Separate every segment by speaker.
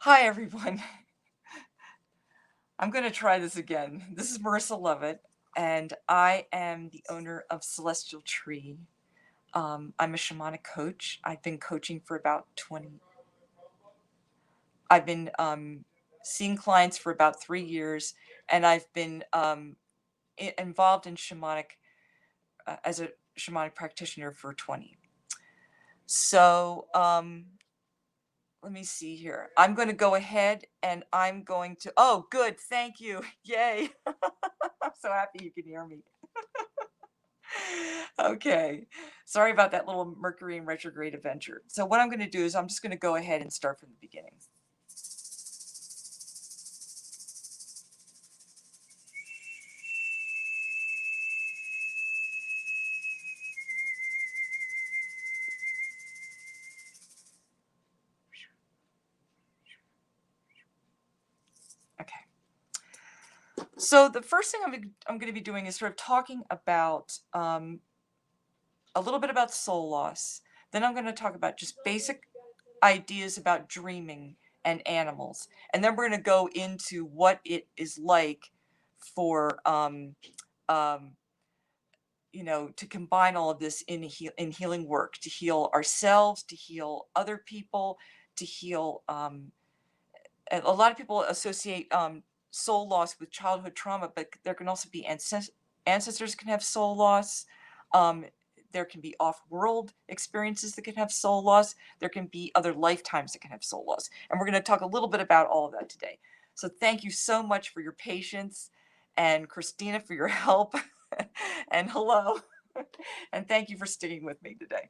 Speaker 1: Hi, everyone. I'm going to try this again. This is Marissa Lovett, and I am the owner of Celestial Tree. I'm a shamanic coach. I've been coaching for about 20. I've been seeing clients for about 3 years, and I've been involved in shamanic as a shamanic practitioner for 20. So let me see here. I'm going to go ahead and I'm going to. Oh, good. Thank you. Yay. I'm so happy you can hear me. Okay. Sorry about that little Mercury in retrograde adventure. So what I'm going to do is I'm just going to go ahead and start from the beginning. Okay. So the first thing I'm going to be doing is sort of talking about a little bit about soul loss. Then I'm going to talk about just basic ideas about dreaming and animals. And then we're going to go into what it is like for to combine all of this in healing work, to heal ourselves, to heal other people, to heal. A lot of people associate soul loss with childhood trauma, but there can also be ancestors can have soul loss. Um, there can be off-world experiences that can have soul loss. There can be other lifetimes that can have soul loss. And we're going to talk a little bit about all of that today. So thank you so much for your patience, and Christina for your help. And hello. And thank you for sticking with me today.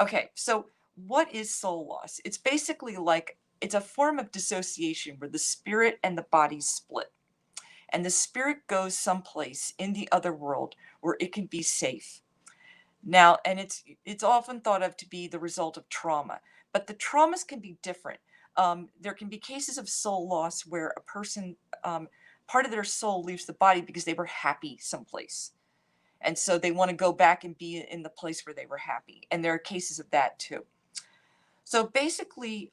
Speaker 1: Okay, so what is soul loss? It's basically like it's a form of dissociation where the spirit and the body split. And the spirit goes someplace in the other world where it can be safe. Now, and it's often thought of to be the result of trauma, but the traumas can be different. There can be cases of soul loss where a person, part of their soul leaves the body because they were happy someplace. And so they want to go back and be in the place where they were happy. And there are cases of that too. So basically,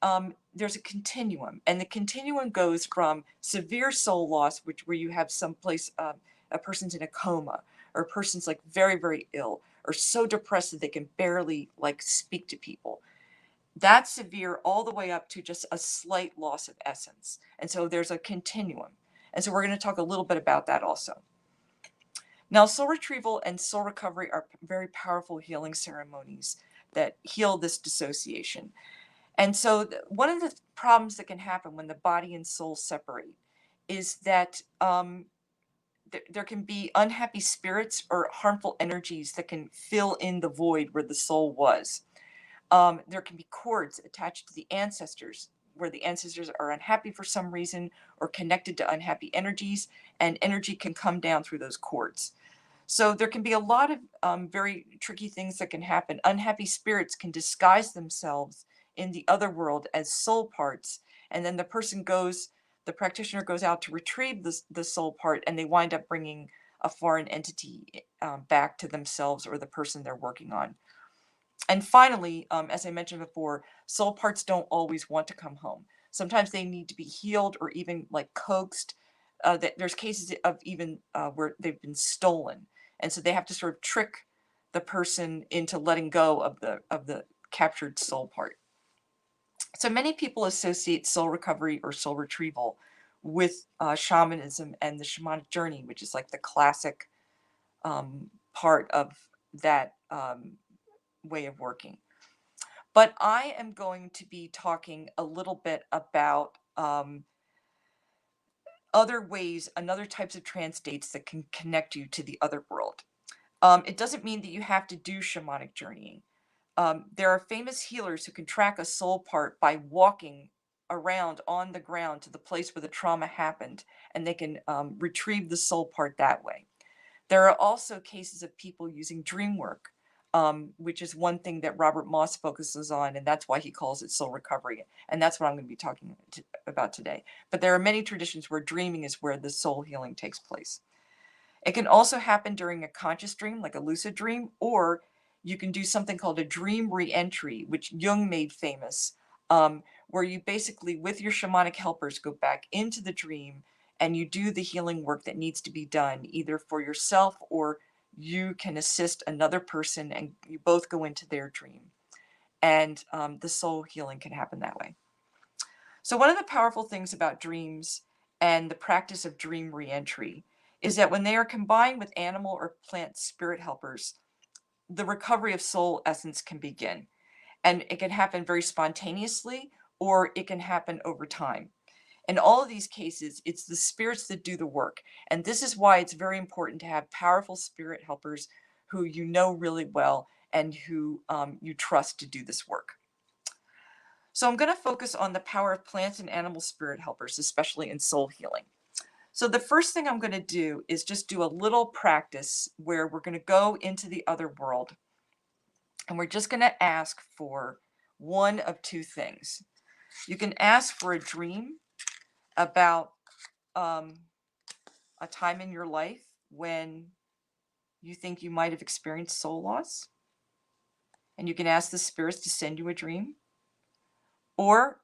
Speaker 1: there's a continuum, and the continuum goes from severe soul loss, where you have someplace, a person's in a coma, or a person's like very, very ill, or so depressed that they can barely like speak to people. That's severe, all the way up to just a slight loss of essence. And so there's a continuum. And so we're going to talk a little bit about that also. Now, soul retrieval and soul recovery are very powerful healing ceremonies that heal this dissociation. And so one of the problems that can happen when the body and soul separate is that there can be unhappy spirits or harmful energies that can fill in the void where the soul was. There can be cords attached to the ancestors where the ancestors are unhappy for some reason or connected to unhappy energies, and energy can come down through those cords. So there can be a lot of very tricky things that can happen. Unhappy spirits can disguise themselves in the other world as soul parts, and then the practitioner goes out to retrieve the soul part, and they wind up bringing a foreign entity back to themselves or the person they're working on. And finally, as I mentioned before, soul parts don't always want to come home. Sometimes they need to be healed or even like coaxed. There's cases of even where they've been stolen, and so they have to sort of trick the person into letting go of the captured soul part. So many people associate soul recovery or soul retrieval with shamanism and the shamanic journey, which is like the classic part of that way of working. But I am going to be talking a little bit about other ways, another types of trance states that can connect you to the other world. It doesn't mean that you have to do shamanic journeying. There are famous healers who can track a soul part by walking around on the ground to the place where the trauma happened, and they can retrieve the soul part that way. There are also cases of people using dream work, which is one thing that Robert Moss focuses on, and that's why he calls it soul recovery. And that's what I'm going to be talking about today. But there are many traditions where dreaming is where the soul healing takes place. It can also happen during a conscious dream, like a lucid dream, or you can do something called a dream reentry, which Jung made famous, where you basically, with your shamanic helpers, go back into the dream and you do the healing work that needs to be done, either for yourself or you can assist another person and you both go into their dream. And the soul healing can happen that way. So one of the powerful things about dreams and the practice of dream reentry is that when they are combined with animal or plant spirit helpers, the recovery of soul essence can begin. And it can happen very spontaneously, or it can happen over time. In all of these cases, it's the spirits that do the work. And this is why it's very important to have powerful spirit helpers who you know really well and who you trust to do this work. So I'm going to focus on the power of plants and animal spirit helpers, especially in soul healing. So the first thing I'm going to do is just do a little practice where we're going to go into the other world. And we're just going to ask for one of two things. You can ask for a dream about a time in your life when you think you might have experienced soul loss. And you can ask the spirits to send you a dream. Or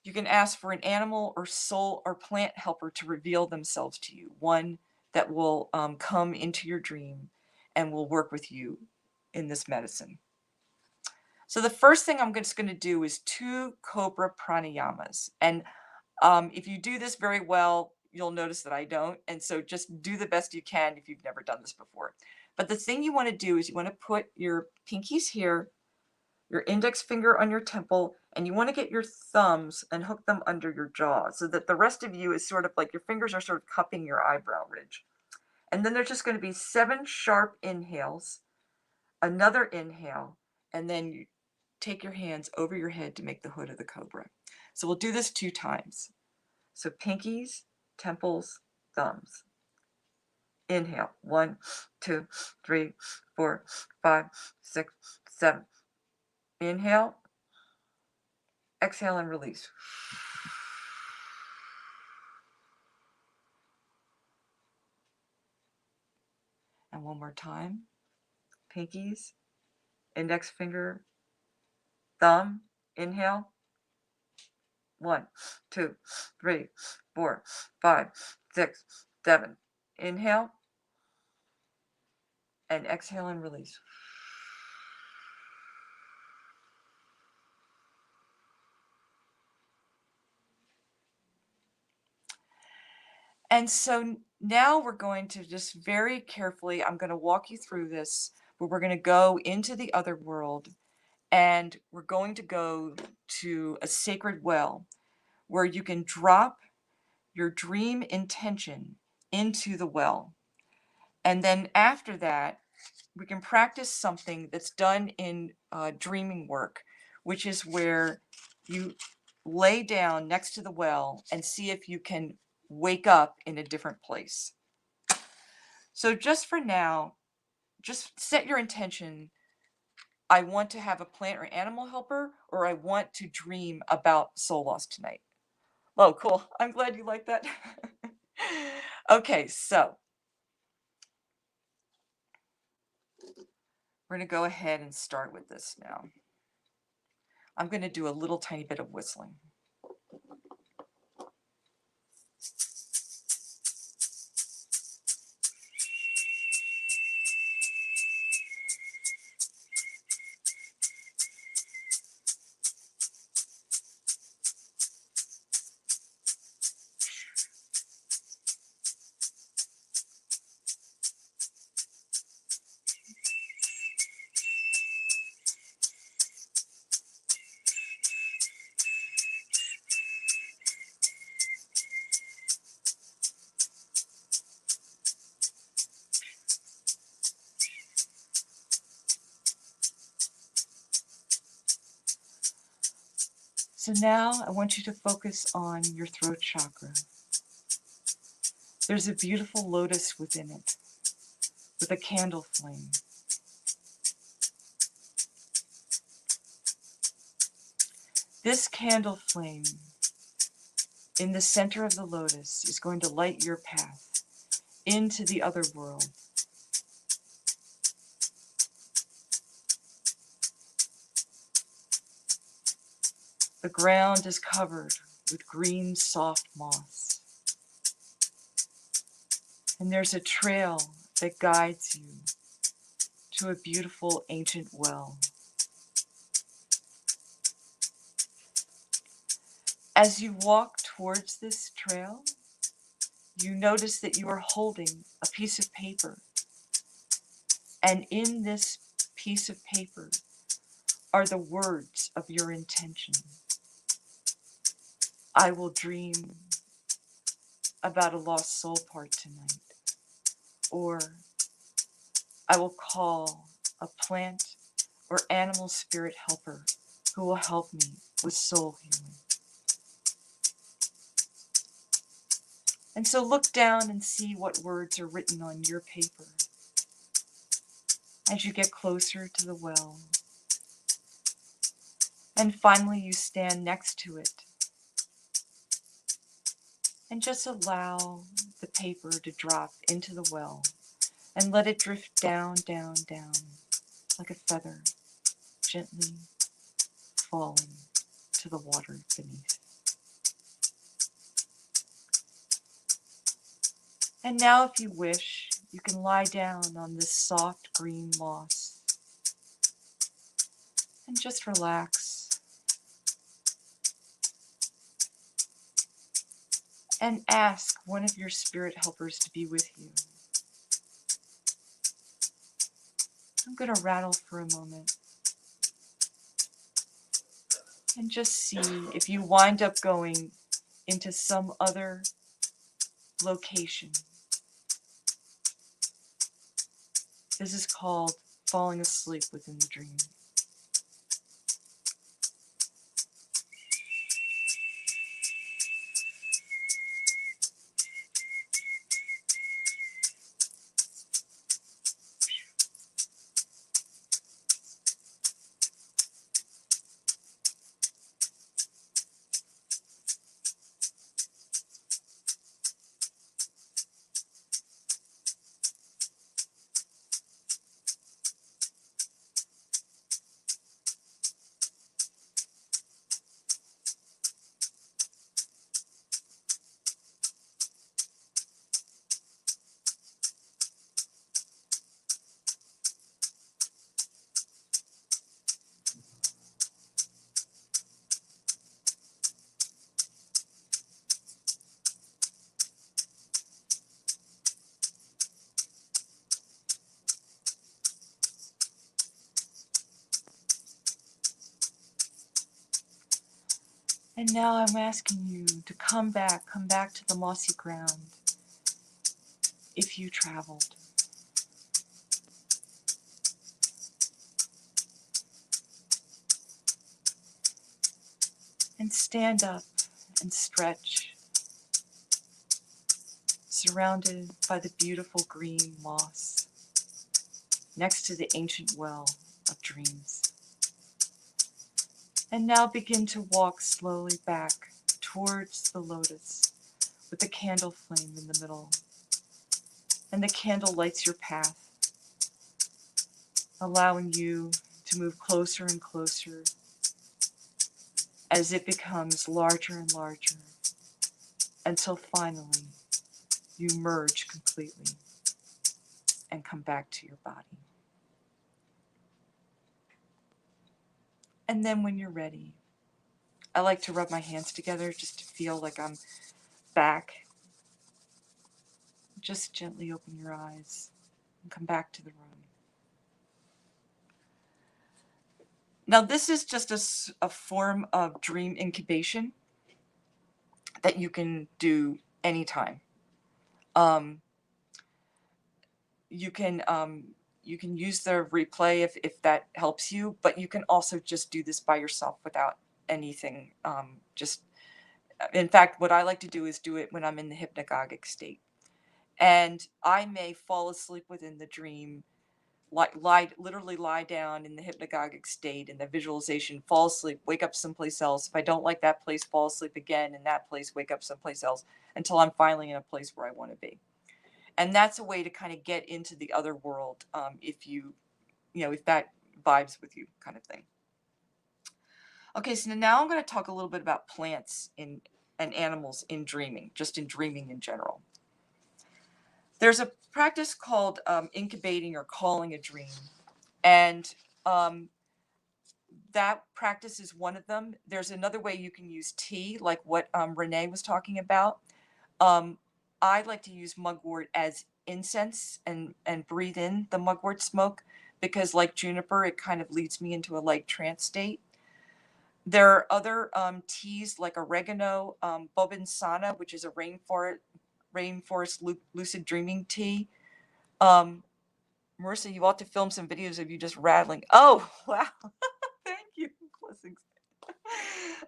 Speaker 1: you can ask for an animal or soul or plant helper to reveal themselves to you. One that will come into your dream and will work with you in this medicine. So the first thing I'm just going to do is 2 cobra pranayamas. And if you do this very well, you'll notice that I don't. And so just do the best you can if you've never done this before. But the thing you want to do is you want to put your pinkies here, your index finger on your temple, and you want to get your thumbs and hook them under your jaw so that the rest of you is sort of like your fingers are sort of cupping your eyebrow ridge. And then there's just going to be 7 sharp inhales, another inhale, and then you take your hands over your head to make the hood of the cobra. So we'll do this 2 times. So pinkies, temples, thumbs. Inhale. 1, 2, 3, 4, 5, 6, 7. Inhale. Exhale and release. And one more time. Pinkies, index finger, thumb. Inhale. 1, 2, 3, 4, 5, 6, 7. Inhale. And exhale and release. And so now we're going to just very carefully, I'm going to walk you through this, but we're going to go into the other world and we're going to go to a sacred well where you can drop your dream intention into the well. And then after that, we can practice something that's done in dreaming work, which is where you lay down next to the well and see if you can wake up in a different place. So just for now, just set your intention. I want to have a plant or animal helper, or I want to dream about soul loss tonight. Oh, cool. I'm glad you like that. Okay, so we're going to go ahead and start with this now. I'm going to do a little tiny bit of whistling. So now I want you to focus on your throat chakra. There's a beautiful lotus within it with a candle flame. This candle flame in the center of the lotus is going to light your path into the other world. The ground is covered with green, soft moss. And there's a trail that guides you to a beautiful ancient well. As you walk towards this trail, you notice that you are holding a piece of paper. And in this piece of paper are the words of your intention. I will dream about a lost soul part tonight. Or I will call a plant or animal spirit helper who will help me with soul healing. And so look down and see what words are written on your paper as you get closer to the well. And finally you stand next to it and just allow the paper to drop into the well and let it drift down, down, down like a feather, gently falling to the water beneath. And now, if you wish, you can lie down on this soft green moss and just relax and ask one of your spirit helpers to be with you. I'm going to rattle for a moment and just see if you wind up going into some other location. This is called falling asleep within the dream. And now I'm asking you to come back to the mossy ground if you traveled. And stand up and stretch, surrounded by the beautiful green moss, next to the ancient well of dreams. And now begin to walk slowly back towards the lotus with the candle flame in the middle. And the candle lights your path, allowing you to move closer and closer as it becomes larger and larger until finally you merge completely and come back to your body. And then when you're ready, I like to rub my hands together just to feel like I'm back. Just gently open your eyes and come back to the room. Now, this is just a form of dream incubation that you can do anytime. You can use the replay if that helps you, but you can also just do this by yourself without anything. In fact, what I like to do is do it when I'm in the hypnagogic state. And I may fall asleep within the dream, literally lie down in the hypnagogic state in the visualization, fall asleep, wake up someplace else. If I don't like that place, fall asleep again in that place, wake up someplace else until I'm finally in a place where I want to be. And that's a way to kind of get into the other world, if that vibes with you, kind of thing. Okay, so now I'm going to talk a little bit about plants in and animals in dreaming, just in dreaming in general. There's a practice called incubating or calling a dream, and um, that practice is one of them. There's another way you can use tea, like what Renee was talking about. Um, I like to use mugwort as incense and breathe in the mugwort smoke because, like juniper, it kind of leads me into a light trance state. There are other teas like oregano, bobinsana, which is a rainforest lucid dreaming tea. Um, Marissa, you ought to film some videos of you just rattling. Oh, wow. Thank you. Blessings.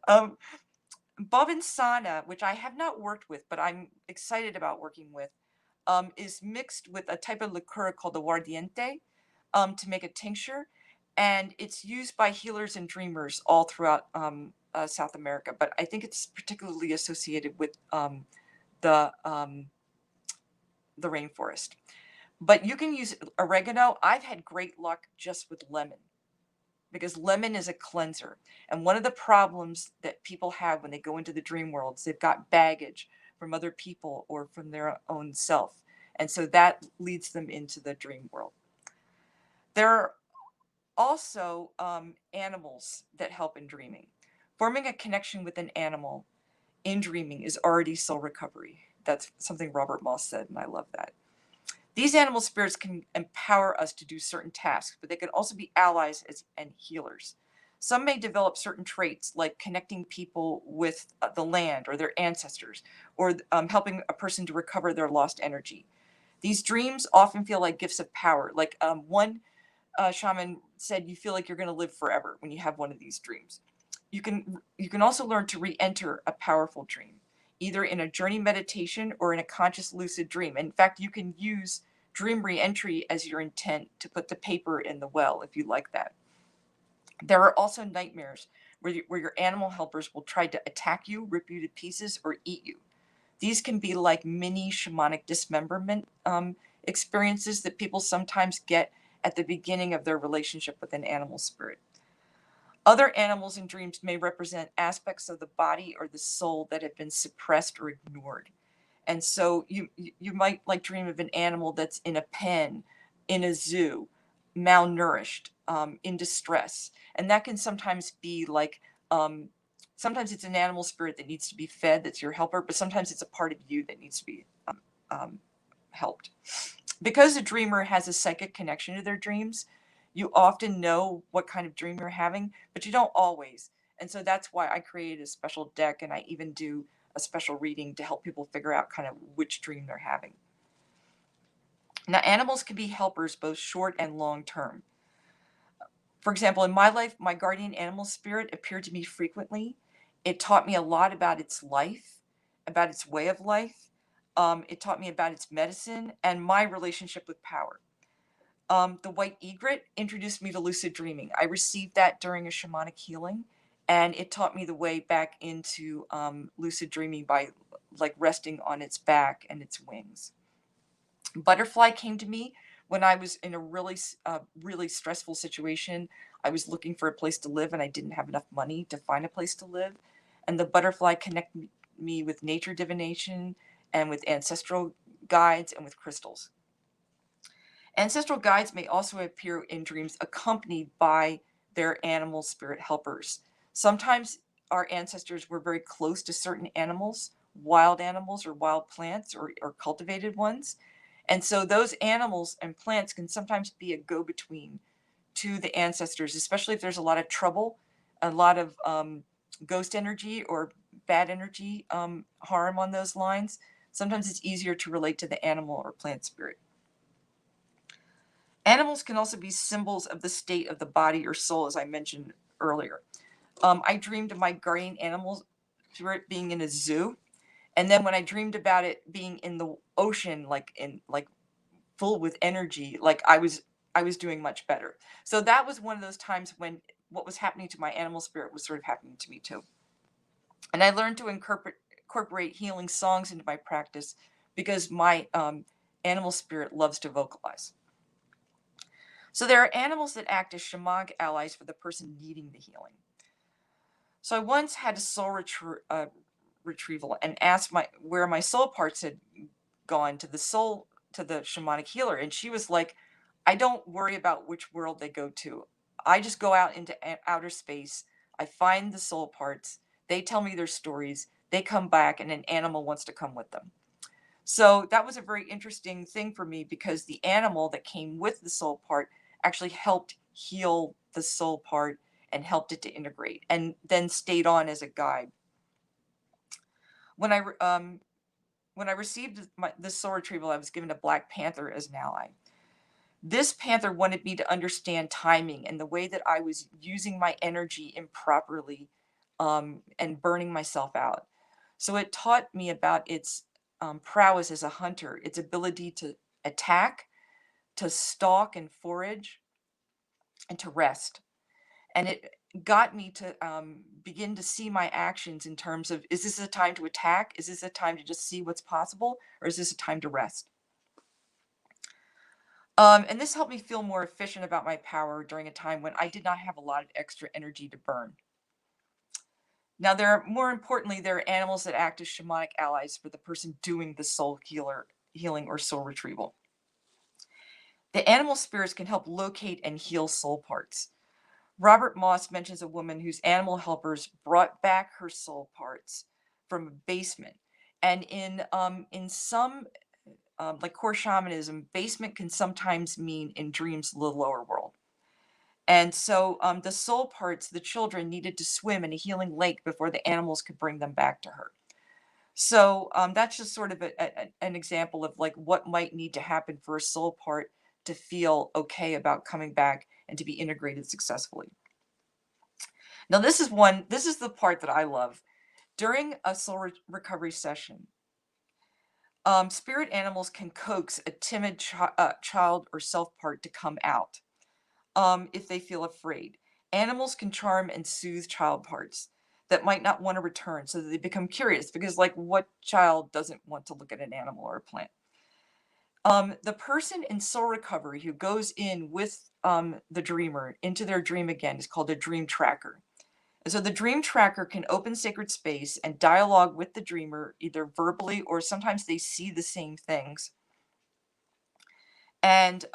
Speaker 1: Um, Bobinsana, which I have not worked with, but I'm excited about working with, is mixed with a type of liqueur called the guardiente to make a tincture. And it's used by healers and dreamers all throughout South America. But I think it's particularly associated with the, um, the rainforest. But you can use oregano. I've had great luck just with lemon because lemon is a cleanser. And one of the problems that people have when they go into the dream world is they've got baggage from other people or from their own self. And so that leads them into the dream world. There are also animals that help in dreaming. Forming a connection with an animal in dreaming is already soul recovery. That's something Robert Moss said, and I love that. These animal spirits can empower us to do certain tasks, but they can also be allies and healers. Some may develop certain traits like connecting people with the land or their ancestors, or helping a person to recover their lost energy. These dreams often feel like gifts of power. Like one shaman said, you feel like you're going to live forever when you have one of these dreams. You can also learn to re-enter a powerful dream, either in a journey meditation or in a conscious lucid dream. In fact, you can use dream re-entry as your intent to put the paper in the well if you like that. There are also nightmares where your animal helpers will try to attack you, rip you to pieces, or eat you. These can be like mini shamanic dismemberment experiences that people sometimes get at the beginning of their relationship with an animal spirit. Other animals in dreams may represent aspects of the body or the soul that have been suppressed or ignored. And so you might like dream of an animal that's in a pen, in a zoo, malnourished, in distress. And that can sometimes be like, sometimes it's an animal spirit that needs to be fed, that's your helper, but sometimes it's a part of you that needs to be um, helped. Because a dreamer has a psychic connection to their dreams, you often know what kind of dream you're having, but you don't always. And so that's why I created a special deck, and I even do a special reading to help people figure out kind of which dream they're having. Now, animals can be helpers both short and long term. For example, in my life, my guardian animal spirit appeared to me frequently. It taught me a lot about its life, about its way of life. It taught me about its medicine and my relationship with power. The white egret introduced me to lucid dreaming. I received that during a shamanic healing, and it taught me the way back into lucid dreaming by like resting on its back and its wings. Butterfly came to me when I was in a really stressful situation. I was looking for a place to live, and I didn't have enough money to find a place to live. And the butterfly connected me with nature divination and with ancestral guides and with crystals. Ancestral guides may also appear in dreams accompanied by their animal spirit helpers. Sometimes our ancestors were very close to certain animals or wild plants or cultivated ones. And so those animals and plants can sometimes be a go between to the ancestors, especially if there's a lot of trouble, a lot of ghost energy or bad energy harm on those lines. Sometimes it's easier to relate to the animal or plant spirit. Animals can also be symbols of the state of the body or soul, as I mentioned earlier. I dreamed of my guardian animal spirit being in a zoo, and then when I dreamed about it being in the ocean, like full with energy, like I was doing much better. So that was one of those times when what was happening to my animal spirit was sort of happening to me too. And I learned to incorporate healing songs into my practice because my animal spirit loves to vocalize. So there are animals that act as shamanic allies for the person needing the healing. So I once had a retrieval and asked my where my soul parts had gone to the shamanic healer, and she was like, "I don't worry about which world they go to. I just go out into outer space. I find the soul parts. They tell me their stories. They come back, and an animal wants to come with them." So that was a very interesting thing for me because the animal that came with the soul part actually helped heal the soul part and helped it to integrate, and then stayed on as a guide. When I when I received this soul retrieval, I was given a black panther as an ally. This panther wanted me to understand timing and the way that I was using my energy improperly, and burning myself out. So it taught me about its prowess as a hunter, its ability to attack, to stalk and forage, and to rest. And it got me to begin to see my actions in terms of, is this a time to attack? Is this a time to just see what's possible? Or is this a time to rest? And this helped me feel more efficient about my power during a time when I did not have a lot of extra energy to burn. Now, more importantly, there are animals that act as shamanic allies for the person doing the healing or soul retrieval. The animal spirits can help locate and heal soul parts. Robert Moss mentions a woman whose animal helpers brought back her soul parts from a basement. And in some like core shamanism, basement can sometimes mean in dreams the lower world. And so the soul parts, the children needed to swim in a healing lake before the animals could bring them back to her. So that's just sort of an example of like what might need to happen for a soul part to feel okay about coming back and to be integrated successfully. Now this is the part that I love. During a recovery session, spirit animals can coax a timid child or self part to come out if they feel afraid. Animals can charm and soothe child parts that might not want to return so that they become curious because, like, what child doesn't want to look at an animal or a plant? The person in soul recovery who goes in with the dreamer into their dream again is called a dream tracker. And so the dream tracker can open sacred space and dialogue with the dreamer, either verbally or sometimes they see the same things. And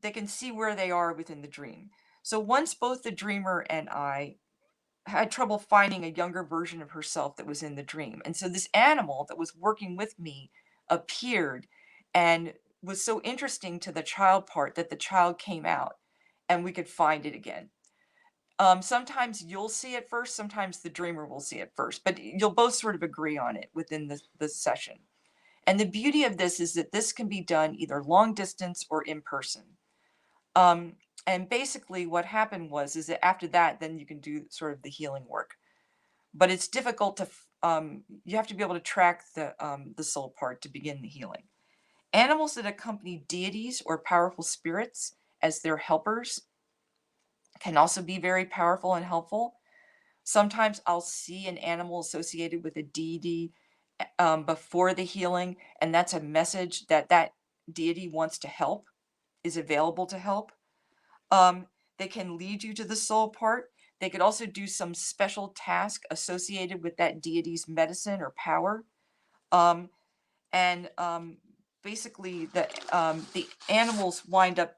Speaker 1: they can see where they are within the dream. So once both the dreamer and I had trouble finding a younger version of herself that was in the dream. And so this animal that was working with me appeared and was so interesting to the child part that the child came out and we could find it again. Sometimes you'll see it first, sometimes the dreamer will see it first, but you'll both sort of agree on it within the session. And the beauty of this is that this can be done either long distance or in person. And basically what happened is that after that, then you can do sort of the healing work. But it's difficult to, you have to be able to track the soul part to begin the healing. Animals that accompany deities or powerful spirits as their helpers can also be very powerful and helpful. Sometimes I'll see an animal associated with a deity before the healing, and that's a message that that deity wants to help, is available to help. They can lead you to the soul part. They could also do some special task associated with that deity's medicine or power. Um, and basically, the animals wind up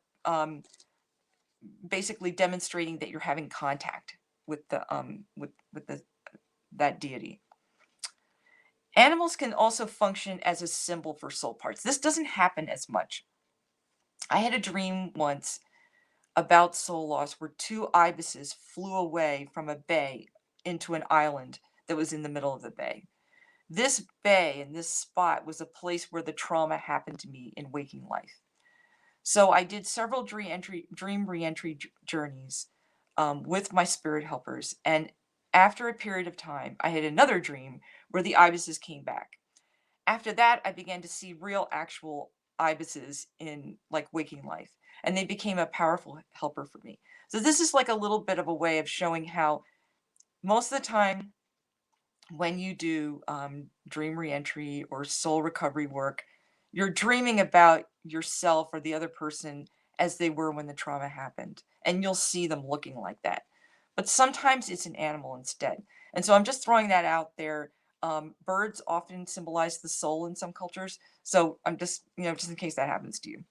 Speaker 1: basically demonstrating that you're having contact with the that deity. Animals can also function as a symbol for soul parts. This doesn't happen as much. I had a dream once about soul loss where two ibises flew away from a bay into an island that was in the middle of the bay. This bay and this spot was a place where the trauma happened to me in waking life. So I did several dream reentry journeys with my spirit helpers. And after a period of time, I had another dream where the ibises came back. After that, I began to see real, actual ibises in like waking life, and they became a powerful helper for me. So this is like a little bit of a way of showing how most of the time when you do dream reentry or soul recovery work, you're dreaming about yourself or the other person as they were when the trauma happened, and you'll see them looking like that. but sometimes it's an animal instead. And so I'm just throwing that out there. Birds often symbolize the soul in some cultures. So I'm just, just in case that happens to you.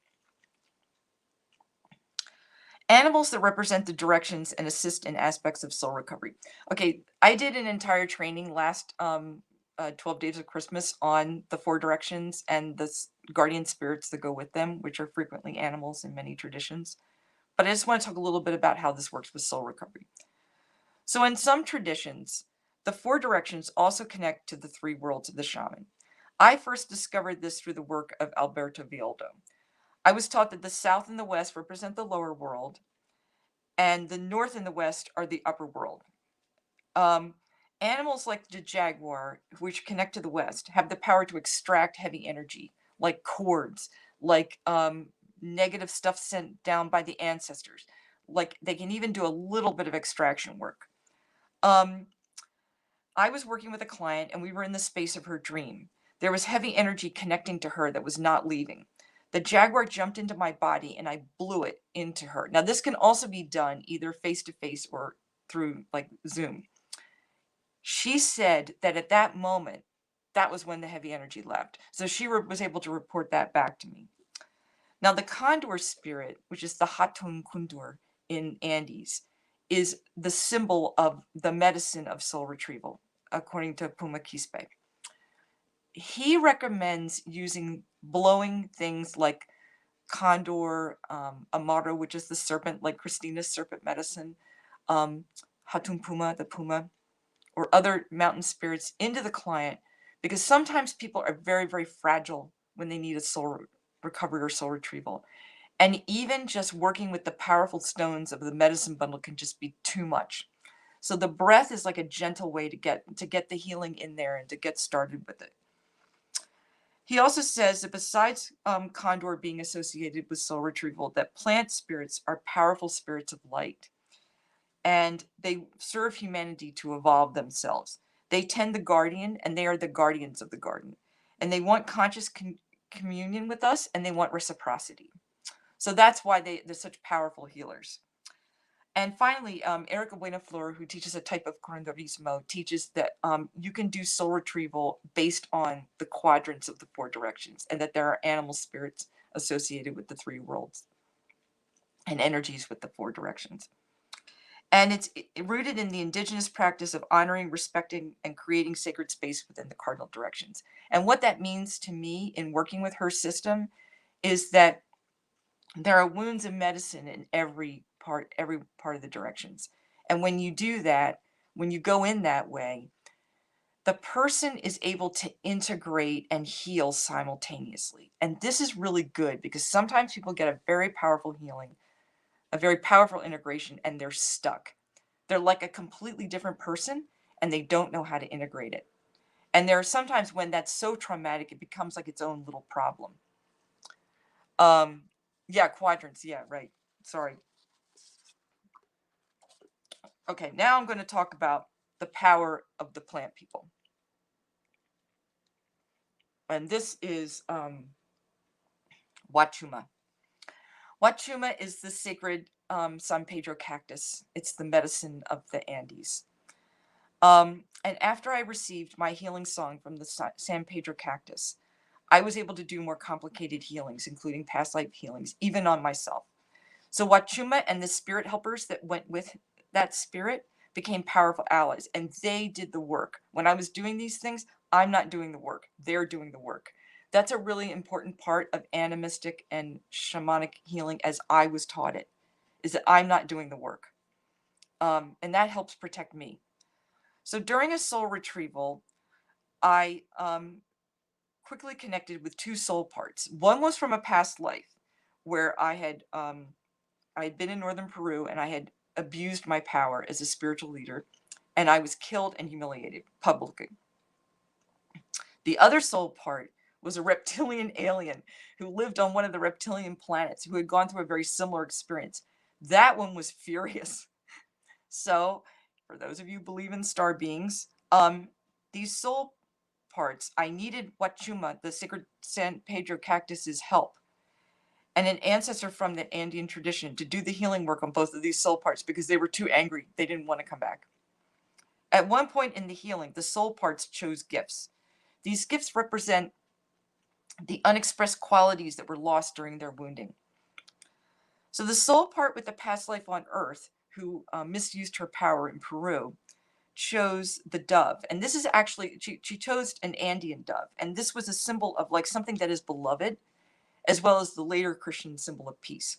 Speaker 1: Animals that represent the directions and assist in aspects of soul recovery. Okay, I did an entire training last 12 Days of Christmas on the four directions and the guardian spirits that go with them, which are frequently animals in many traditions. But I just want to talk a little bit about how this works with soul recovery. So in some traditions, the four directions also connect to the three worlds of the shaman. I first discovered this through the work of Alberto Villoldo. I was taught that the south and the west represent the lower world, and the north and the west are the upper world. Animals like the jaguar, which connect to the west, have the power to extract heavy energy, like cords, like negative stuff sent down by the ancestors. Like they can even do a little bit of extraction work. I was working with a client and we were in the space of her dream. There was heavy energy connecting to her that was not leaving. The jaguar jumped into my body and I blew it into her. Now, this can also be done either face to face or through like Zoom. She said that at that moment, that was when the heavy energy left. So she was able to report that back to me. Now, the condor spirit, which is the Hatun Kundur in Andes, is the symbol of the medicine of soul retrieval, according to Puma Quispe. He recommends using blowing things like condor, amaro, which is the serpent, like Christina's serpent medicine, Hatun Puma, the puma, or other mountain spirits into the client, because sometimes people are very, very fragile when they need a soul recovery or soul retrieval. And even just working with the powerful stones of the medicine bundle can just be too much. So the breath is like a gentle way to get the healing in there and to get started with it. He also says that besides condor being associated with soul retrieval, that plant spirits are powerful spirits of light, and they serve humanity to evolve themselves. They tend the guardian, and they are the guardians of the garden, and they want conscious communion with us, and they want reciprocity. So that's why they're such powerful healers. And finally, Erica Buenaflor, who teaches a type of curanderismo, teaches that you can do soul retrieval based on the quadrants of the four directions, and that there are animal spirits associated with the three worlds and energies with the four directions. And it's rooted in the indigenous practice of honoring, respecting, and creating sacred space within the cardinal directions. And what that means to me in working with her system is that there are wounds of medicine in every part of the directions. And when you do that, when you go in that way, the person is able to integrate and heal simultaneously. And this is really good because sometimes people get a very powerful healing, a very powerful integration, and they're stuck. They're like a completely different person and they don't know how to integrate it. And there are sometimes when that's so traumatic, it becomes like its own little problem. Yeah, quadrants. Yeah, right. Sorry. Okay, now I'm going to talk about the power of the plant people. And this is watchuma. Watchuma is the sacred San Pedro cactus. It's the medicine of the Andes. And after I received my healing song from the San Pedro cactus, I was able to do more complicated healings, including past life healings, even on myself. So Watchuma and the spirit helpers that went with that spirit became powerful allies, and they did the work. When I was doing these things, I'm not doing the work. They're doing the work. That's a really important part of animistic and shamanic healing as I was taught it, is that I'm not doing the work. And that helps protect me. So during a soul retrieval, I quickly connected with two soul parts. One was from a past life where I had been in northern Peru and I had abused my power as a spiritual leader, and I was killed and humiliated publicly. The other soul part was a reptilian alien who lived on one of the reptilian planets who had gone through a very similar experience. That one was furious. So, for those of you who believe in star beings, these soul parts, I needed Watchuma, the sacred San Pedro cactus's help. and an ancestor from the Andean tradition to do the healing work on both of these soul parts because they were too angry. They didn't want to come back. At one point in the healing, the soul parts chose gifts. These gifts represent the unexpressed qualities that were lost during their wounding. So the soul part with the past life on Earth, who misused her power in Peru, chose the dove. And this is actually, she chose an Andean dove. And this was a symbol of like something that is beloved, as well as the later Christian symbol of peace.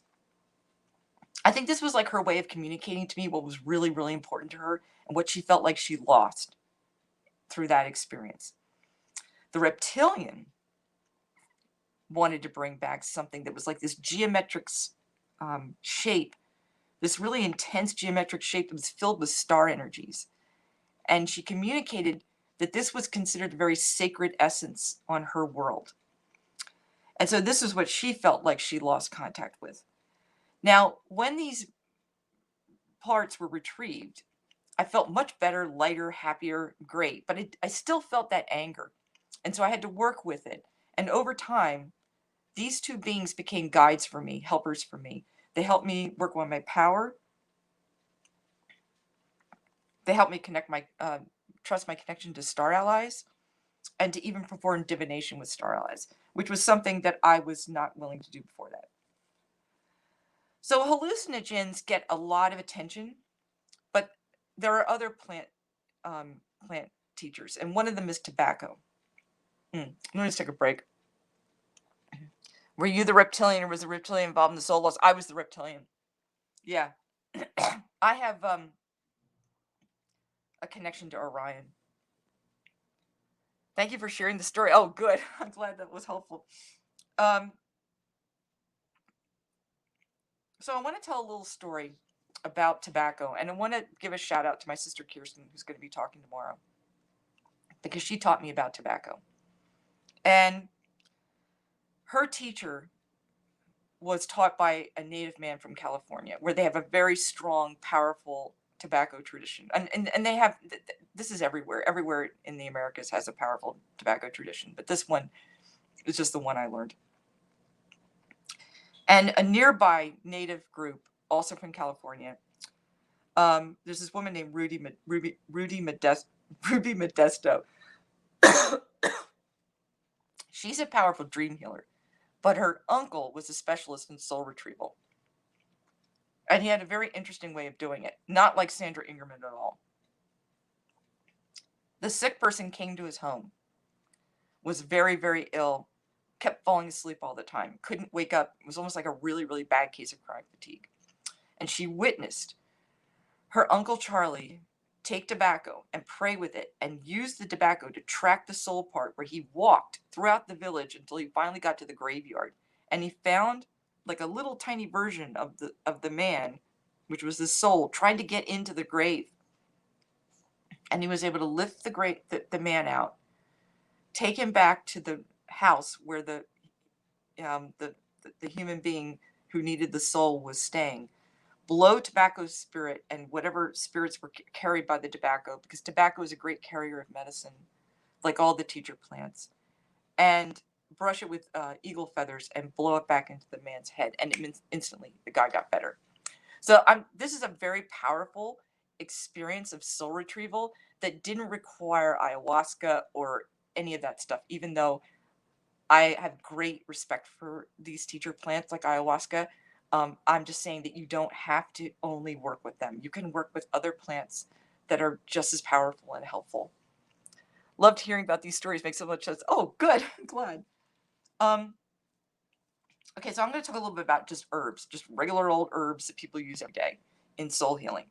Speaker 1: I think this was like her way of communicating to me what was really, really important to her and what she felt like she lost through that experience. The reptilian wanted to bring back something that was like this geometric shape, this really intense geometric shape that was filled with star energies. And she communicated that this was considered a very sacred essence on her world. And so this is what she felt like she lost contact with. Now, when these parts were retrieved, I felt much better, lighter, happier, great, but I still felt that anger. And so I had to work with it. And over time, these two beings became guides for me, helpers for me. They helped me work on my power. They helped me connect trust my connection to star allies, and to even perform divination with star allies, which was something that I was not willing to do before that. So hallucinogens get a lot of attention, but there are other plant teachers, and one of them is tobacco. Let me just take a break. Were you the reptilian, or was the reptilian involved in the soul loss? I was the reptilian. Yeah. I have a connection to Orion. Thank you for sharing the story. Oh, good. I'm glad that was helpful. So I want to tell a little story about tobacco, and I want to give a shout out to my sister Kirsten, who's going to be talking tomorrow, because she taught me about tobacco. And her teacher was taught by a native man from California, where they have a very strong, powerful tobacco tradition. And they have, this is everywhere. Everywhere in the Americas has a powerful tobacco tradition, but this one is just the one I learned. And a nearby native group, also from California, there's this woman named Ruby Modesto. She's a powerful dream healer, but her uncle was a specialist in soul retrieval. And he had a very interesting way of doing it, not like Sandra Ingerman at all. The sick person came to his home, was very, very ill, kept falling asleep all the time, couldn't wake up. It was almost like a really, really bad case of chronic fatigue. And she witnessed her Uncle Charlie take tobacco and pray with it and use the tobacco to track the soul part, where he walked throughout the village until he finally got to the graveyard. And he found like a little tiny version of the man, which was the soul, trying to get into the grave. And he was able to lift the man out, take him back to the house where the human being who needed the soul was staying, blow tobacco's spirit and whatever spirits were carried by the tobacco, because tobacco is a great carrier of medicine, like all the teacher plants, and brush it with eagle feathers and blow it back into the man's head, and instantly the guy got better. So this is a very powerful experience of soul retrieval that didn't require ayahuasca or any of that stuff, even though I have great respect for these teacher plants like ayahuasca. I'm just saying that you don't have to only work with them. You can work with other plants that are just as powerful and helpful. Loved hearing about these stories. Makes so much sense. Oh, good. I'm glad. Okay, so I'm going to talk a little bit about just herbs, just regular old herbs that people use every day in soul healing.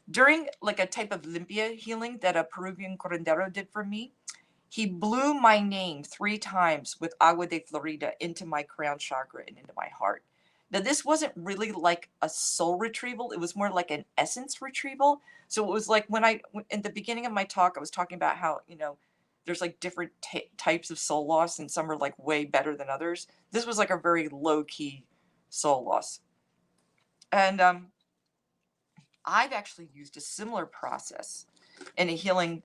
Speaker 1: During like a type of limpia healing that a Peruvian curandero did for me, he blew my name 3 times with agua de Florida into my crown chakra and into my heart. Now, this wasn't really like a soul retrieval. It was more like an essence retrieval. So it was like when in the beginning of my talk, I was talking about how, there's like different types of soul loss, and some are like way better than others. This was like a very low key soul loss. And I've actually used a similar process in a healing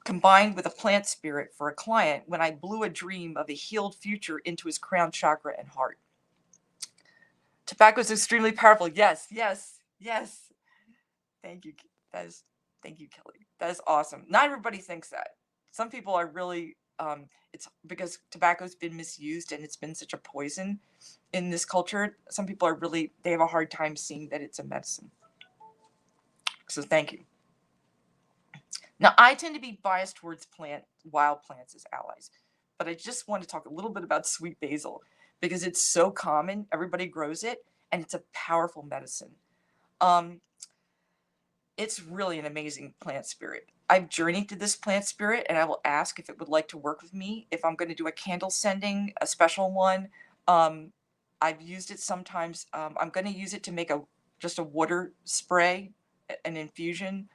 Speaker 1: combined with a plant spirit for a client when I blew a dream of a healed future into his crown chakra and heart. Tobacco is extremely powerful. Yes, yes, yes. Thank you. That is, thank you, Kelly. That is awesome. Not everybody thinks that. Some people are really, it's because tobacco's been misused and it's been such a poison in this culture. Some people are really, they have a hard time seeing that it's a medicine. So thank you. Now, I tend to be biased towards wild plants as allies, but I just want to talk a little bit about sweet basil because it's so common. Everybody grows it, and it's a powerful medicine. Um, it's really an amazing plant spirit. I've journeyed to this plant spirit, and I will ask if it would like to work with me. If I'm going to do a candle sending, a special one, um, I've used it sometimes. I'm going to use it to make just a water spray, an infusion.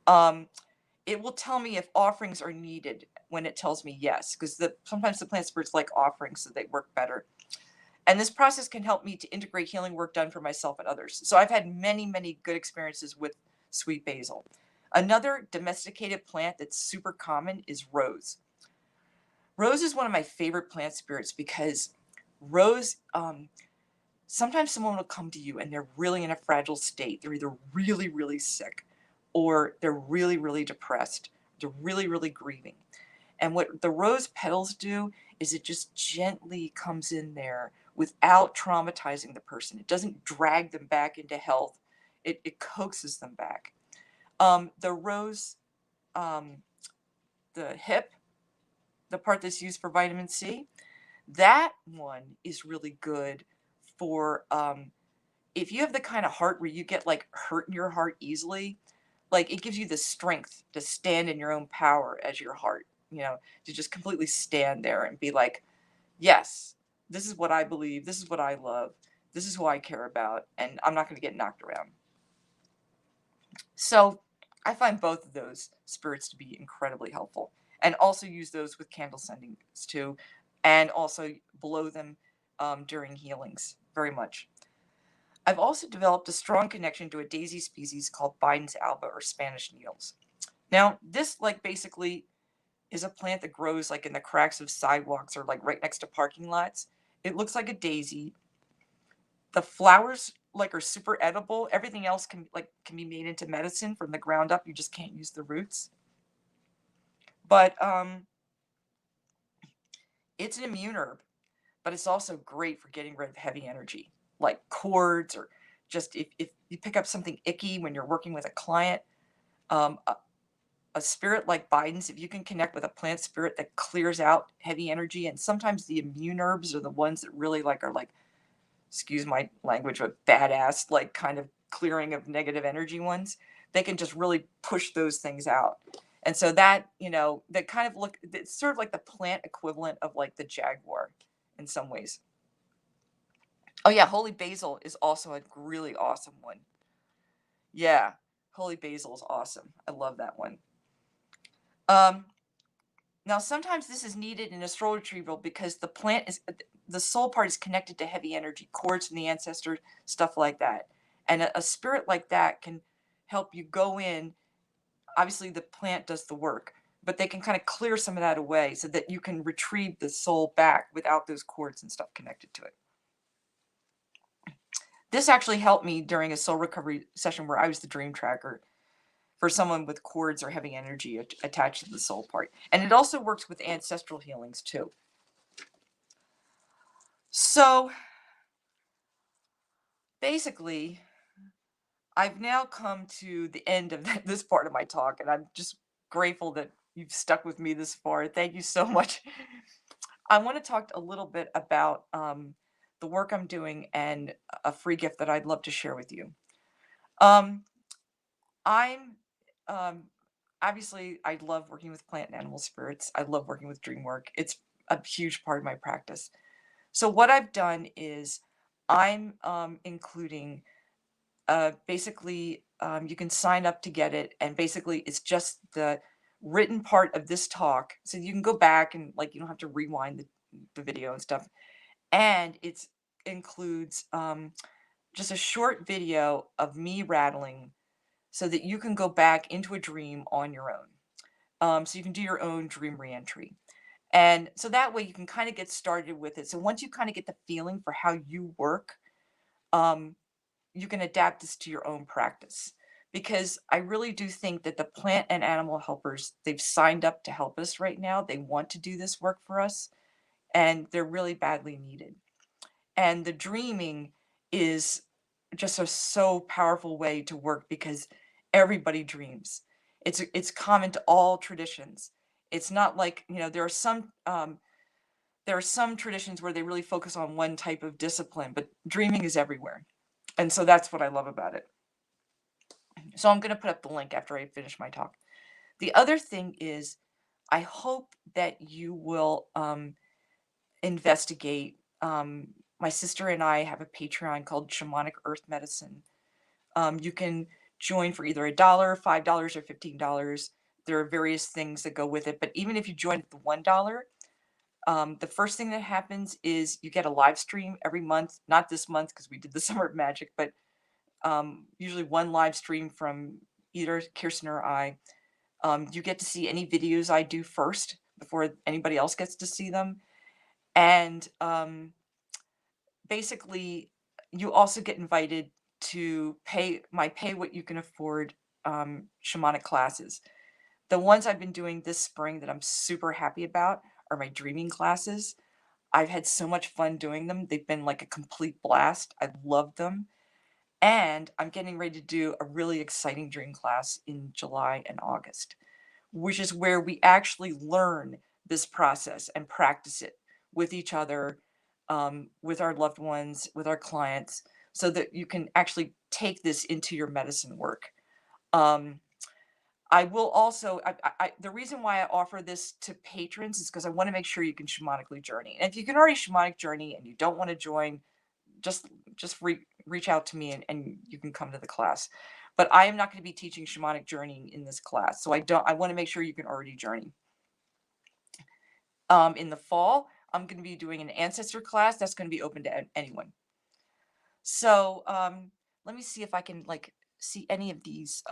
Speaker 1: Um, it will tell me if offerings are needed when it tells me yes, because sometimes the plant spirits like offerings, so they work better. And this process can help me to integrate healing work done for myself and others. So I've had many, many good experiences with sweet basil. Another domesticated plant that's super common is rose. Rose is one of my favorite plant spirits because rose, sometimes someone will come to you and they're really in a fragile state. They're either really, really sick or they're really, really depressed. They're really, really grieving. And what the rose petals do is it just gently comes in there without traumatizing the person. It doesn't drag them back into health. It coaxes them back. The rose, um, the hip, the part that's used for vitamin C, that one is really good for if you have the kind of heart where you get like hurt in your heart easily. Like it gives you the strength to stand in your own power as your heart, to just completely stand there and be like, yes, this is what I believe, this is what I love, this is who I care about, and I'm not going to get knocked around. So I find both of those spirits to be incredibly helpful, and also use those with candle sendings too, and also blow them during healings very much. I've also developed a strong connection to a daisy species called Bidens alba, or Spanish needles. Now, this basically is a plant that grows like in the cracks of sidewalks or like right next to parking lots. It looks like a daisy. The flowers are super edible. Everything else can be made into medicine from the ground up. You just can't use the roots. But it's an immune herb, but it's also great for getting rid of heavy energy, like cords, or just if you pick up something icky when you're working with a client. Um, a spirit like Biden's, if you can connect with a plant spirit that clears out heavy energy, and sometimes the immune herbs are the ones that really are excuse my language, but badass, kind of clearing of negative energy ones. They can just really push those things out. And so that, that kind of it's sort of like the plant equivalent of like the jaguar in some ways. Oh yeah, holy basil is also a really awesome one. Yeah, holy basil is awesome. I love that one. Now, sometimes this is needed in a soul retrieval because the soul part is connected to heavy energy, cords from the ancestors, stuff like that. And a spirit like that can help you go in. Obviously, the plant does the work, but they can kind of clear some of that away so that you can retrieve the soul back without those cords and stuff connected to it. This actually helped me during a soul recovery session where I was the dream tracker for someone with cords or heavy energy attached to the soul part. And it also works with ancestral healings too. So basically, I've now come to the end of this part of my talk, and I'm just grateful that you've stuck with me this far. Thank you so much. I want to talk a little bit about the work I'm doing and a free gift that I'd love to share with you. Um, I'm obviously, I love working with plant and animal spirits. I love working with dream work. It's a huge part of my practice. So what I've done is I'm including basically you can sign up to get it, and basically it's just the written part of this talk, so you can go back and you don't have to rewind the video and stuff. And it includes just a short video of me rattling so that you can go back into a dream on your own. So you can do your own dream reentry. And so that way you can kind of get started with it. So once you kind of get the feeling for how you work, you can adapt this to your own practice. Because I really do think that the plant and animal helpers, they've signed up to help us right now. They want to do this work for us, and they're really badly needed. And the dreaming is just a so powerful way to work because everybody dreams. It's common to all traditions. It's not like, there are some traditions where they really focus on one type of discipline, but dreaming is everywhere. And so that's what I love about it. So I'm going to put up the link after I finish my talk. The other thing is, I hope that you will investigate. My sister and I have a Patreon called Shamanic Earth Medicine. You can join for either $1, $5, or $15. There are various things that go with it. But even if you join at the $1, the first thing that happens is you get a live stream every month. Not this month because we did the Summer of Magic, but usually one live stream from either Kirsten or I. You get to see any videos I do first before anybody else gets to see them. And basically, you also get invited to pay what you can afford shamanic classes. The ones I've been doing this spring that I'm super happy about are my dreaming classes. I've had so much fun doing them. They've been like a complete blast. I love them. And I'm getting ready to do a really exciting dream class in July and August, which is where we actually learn this process and practice it with each other, with our loved ones, with our clients, so that you can actually take this into your medicine work. Um, I will also, the reason why I offer this to patrons is because I want to make sure you can shamanically journey. And if you can already shamanic journey and you don't want to join, just reach out to me and you can come to the class. But I am not going to be teaching shamanic journeying in this class. So I want to make sure you can already journey. In the fall, I'm going to be doing an ancestor class that's going to be open to anyone. So let me see if I can see any of these.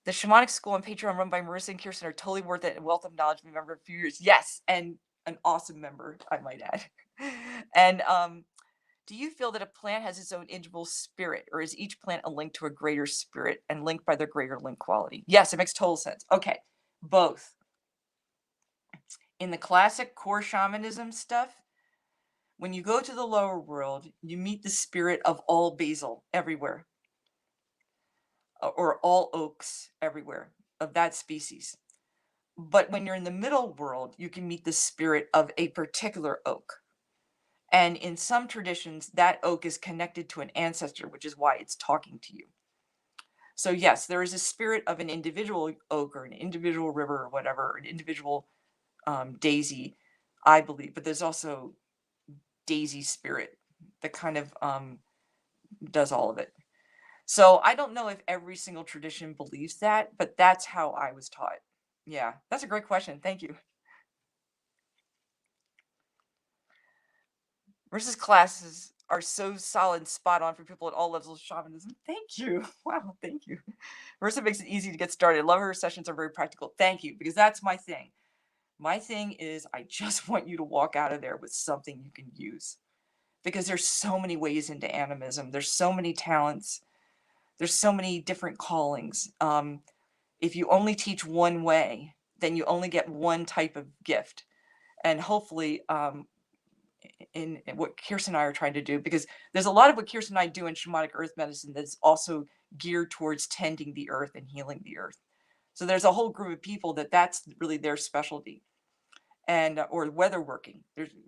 Speaker 1: The Shamanic School and Patreon run by Marissa and Kirsten are totally worth it. And wealth of knowledge. Been a member a few years. Yes, and an awesome member, I might add. And do you feel that a plant has its own individual spirit, or is each plant a link to a greater spirit and linked by their greater link quality? Yes, it makes total sense. Okay, both. In the classic core shamanism stuff, when you go to the lower world, you meet the spirit of all basil everywhere, or all oaks everywhere of that species. But when you're in the middle world, you can meet the spirit of a particular oak. And in some traditions, that oak is connected to an ancestor, which is why it's talking to you. So yes, there is a spirit of an individual oak or an individual river or whatever, or an individual daisy, I believe. But there's also daisy spirit that kind of does all of it. So I don't know if every single tradition believes that, but that's how I was taught. Yeah, that's a great question. Thank you. Versus classes are so solid and spot on for people at all levels of shamanism. Thank you. Wow, thank you. Marissa makes it easy to get started. I love her sessions are very practical. Thank you, because that's my thing. My thing is I just want you to walk out of there with something you can use, because there's so many ways into animism. There's so many talents. There's so many different callings. If you only teach one way, then you only get one type of gift. And hopefully, in what Kirsten and I are trying to do, because there's a lot of what Kirsten and I do in shamanic earth medicine that's also geared towards tending the earth and healing the earth. So there's a whole group of people that's really their specialty, and or weather working.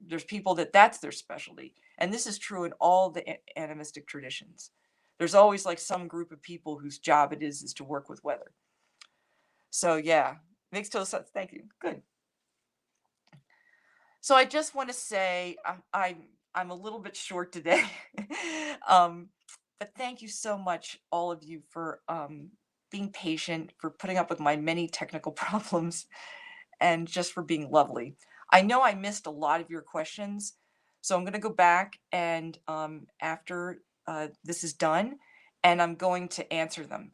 Speaker 1: There's people that's their specialty, and this is true in all the animistic traditions. There's always like some group of people whose job it is to work with weather. So yeah, makes total sense. Thank you. Good. So I just want to say I'm a little bit short today, but thank you so much, all of you, for being patient, for putting up with my many technical problems, and just for being lovely. I know I missed a lot of your questions, so I'm going to go back and after this is done, and I'm going to answer them.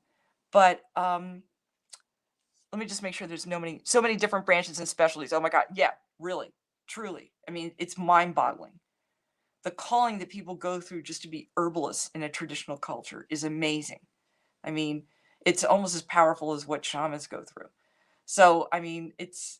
Speaker 1: But let me just make sure there's so many different branches and specialties. Oh my God, yeah, really, truly. I mean, it's mind-boggling. the calling that people go through just to be herbalists in a traditional culture is amazing. I mean, it's almost as powerful as what shamans go through. So, I mean, it's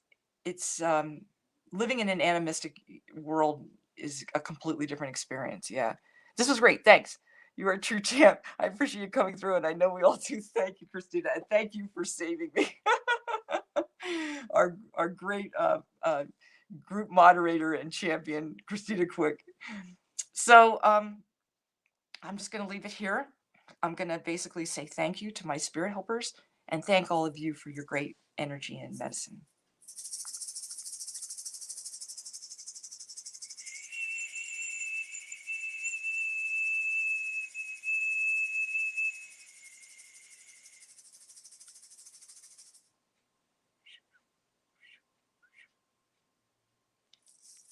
Speaker 1: living in an animistic world is a completely different experience. Yeah. This was great. Thanks. You are a true champ. I appreciate you coming through, and I know we all do. Thank you, Christina, and thank you for saving me. Our great group moderator and champion, Christina Quick. So I'm just going to leave it here. I'm going to basically say thank you to my spirit helpers and thank all of you for your great energy and medicine.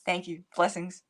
Speaker 1: Thank you. Blessings.